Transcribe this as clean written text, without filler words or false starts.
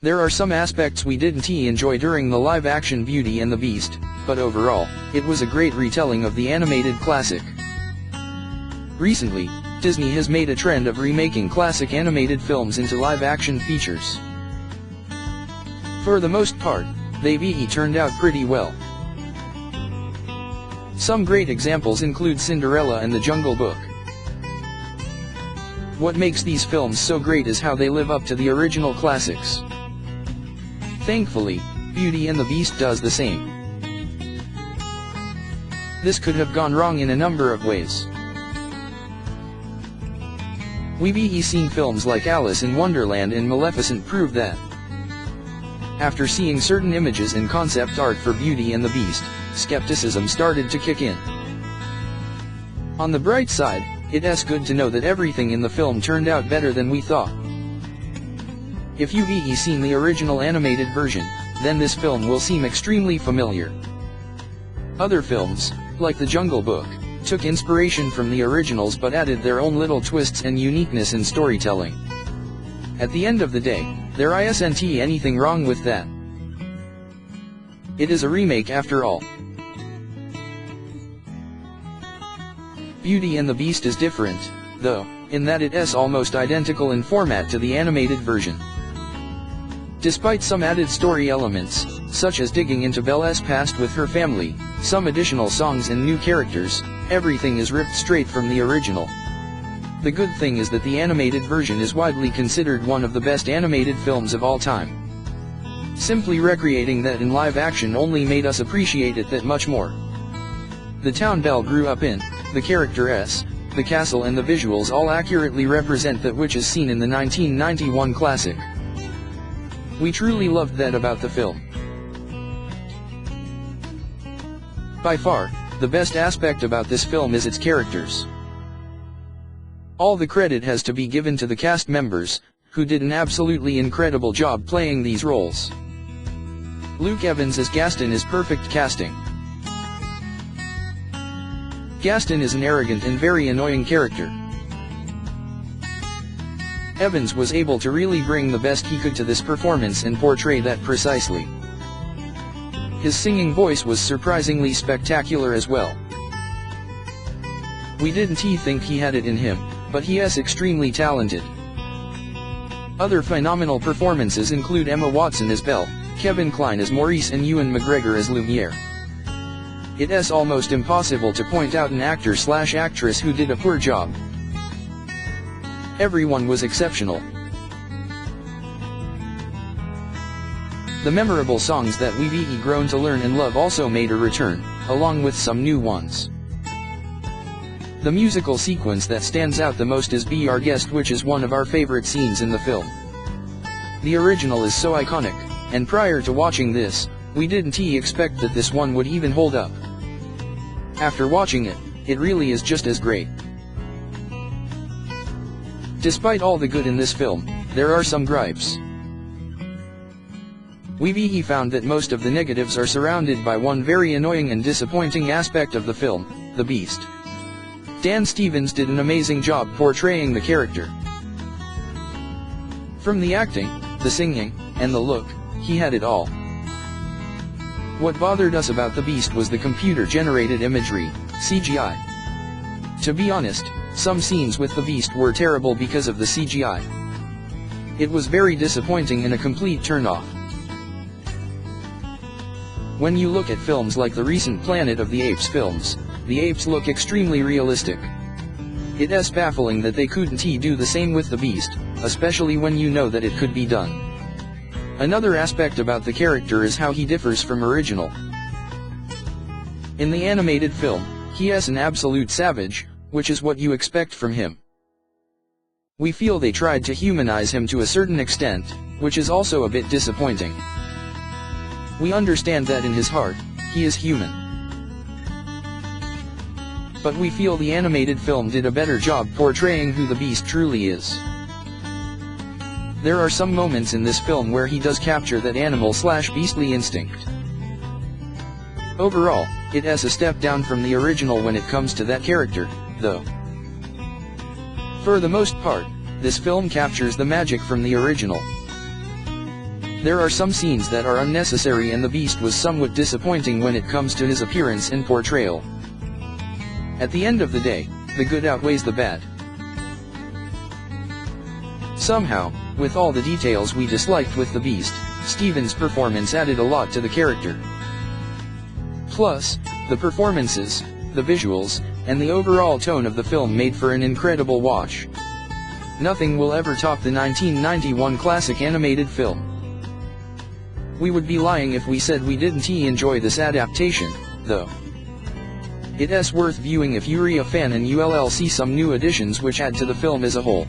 There are some aspects we didn't enjoy during the live-action Beauty and the Beast, but overall, it was a great retelling of the animated classic. Recently, Disney has made a trend of remaking classic animated films into live-action features. For the most part, they've turned out pretty well. Some great examples include Cinderella and The Jungle Book. What makes these films so great is how they live up to the original classics. Thankfully, Beauty and the Beast does the same. This could have gone wrong in a number of ways. We've seen films like Alice in Wonderland and Maleficent prove that. After seeing certain images and concept art for Beauty and the Beast, skepticism started to kick in. On the bright side, it's good to know that everything in the film turned out better than we thought. If you've seen the original animated version, then this film will seem extremely familiar. Other films, like The Jungle Book, took inspiration from the originals but added their own little twists and uniqueness in storytelling. At the end of the day, there isn't anything wrong with that. It is a remake after all. Beauty and the Beast is different, though, in that it's almost identical in format to the animated version. Despite some added story elements, such as digging into Belle's past with her family, some additional songs and new characters, everything is ripped straight from the original. The good thing is that the animated version is widely considered one of the best animated films of all time. Simply recreating that in live action only made us appreciate it that much more. The town Belle grew up in, the characters, the castle and the visuals all accurately represent that which is seen in the 1991 classic. We truly loved that about the film. By far, the best aspect about this film is its characters. All the credit has to be given to the cast members, who did an absolutely incredible job playing these roles. Luke Evans as Gaston is perfect casting. Gaston is an arrogant and very annoying character. Evans was able to really bring the best he could to this performance and portray that precisely. His singing voice was surprisingly spectacular as well. We didn't think he had it in him, but he is extremely talented. Other phenomenal performances include Emma Watson as Belle, Kevin Kline as Maurice and Ewan McGregor as Lumiere. It's almost impossible to point out an actor/actress who did a poor job. Everyone was exceptional. The memorable songs that we've grown to learn and love also made a return, along with some new ones. The musical sequence that stands out the most is Be Our Guest, which is one of our favorite scenes in the film. The original is so iconic, and prior to watching this, we didn't expect that this one would even hold up. After watching it, it really is just as great. Despite all the good in this film, there are some gripes. We've found that most of the negatives are surrounded by one very annoying and disappointing aspect of the film, the Beast. Dan Stevens did an amazing job portraying the character. From the acting, the singing, and the look, he had it all. What bothered us about the Beast was the computer-generated imagery, CGI. To be honest, some scenes with the Beast were terrible because of the CGI. It was very disappointing and a complete turn-off. When you look at films like the recent Planet of the Apes films, the apes look extremely realistic. It's baffling that they couldn't do the same with the Beast, especially when you know that it could be done. Another aspect about the character is how he differs from original. In the animated film, he is an absolute savage, which is what you expect from him. We feel they tried to humanize him to a certain extent, which is also a bit disappointing. We understand that in his heart, he is human. But we feel the animated film did a better job portraying who the Beast truly is. There are some moments in this film where he does capture that animal/beastly instinct. Overall, it is a step down from the original when it comes to that character, though. For the most part, this film captures the magic from the original. There are some scenes that are unnecessary, and the Beast was somewhat disappointing when it comes to his appearance and portrayal. At the end of the day, the good outweighs the bad. Somehow, with all the details we disliked with the Beast, Steven's performance added a lot to the character. Plus, the performances, the visuals, and the overall tone of the film made for an incredible watch. Nothing will ever top the 1991 classic animated film. We would be lying if we said we didn't enjoy this adaptation, though. It's worth viewing if you're a fan and you'll see some new additions which add to the film as a whole.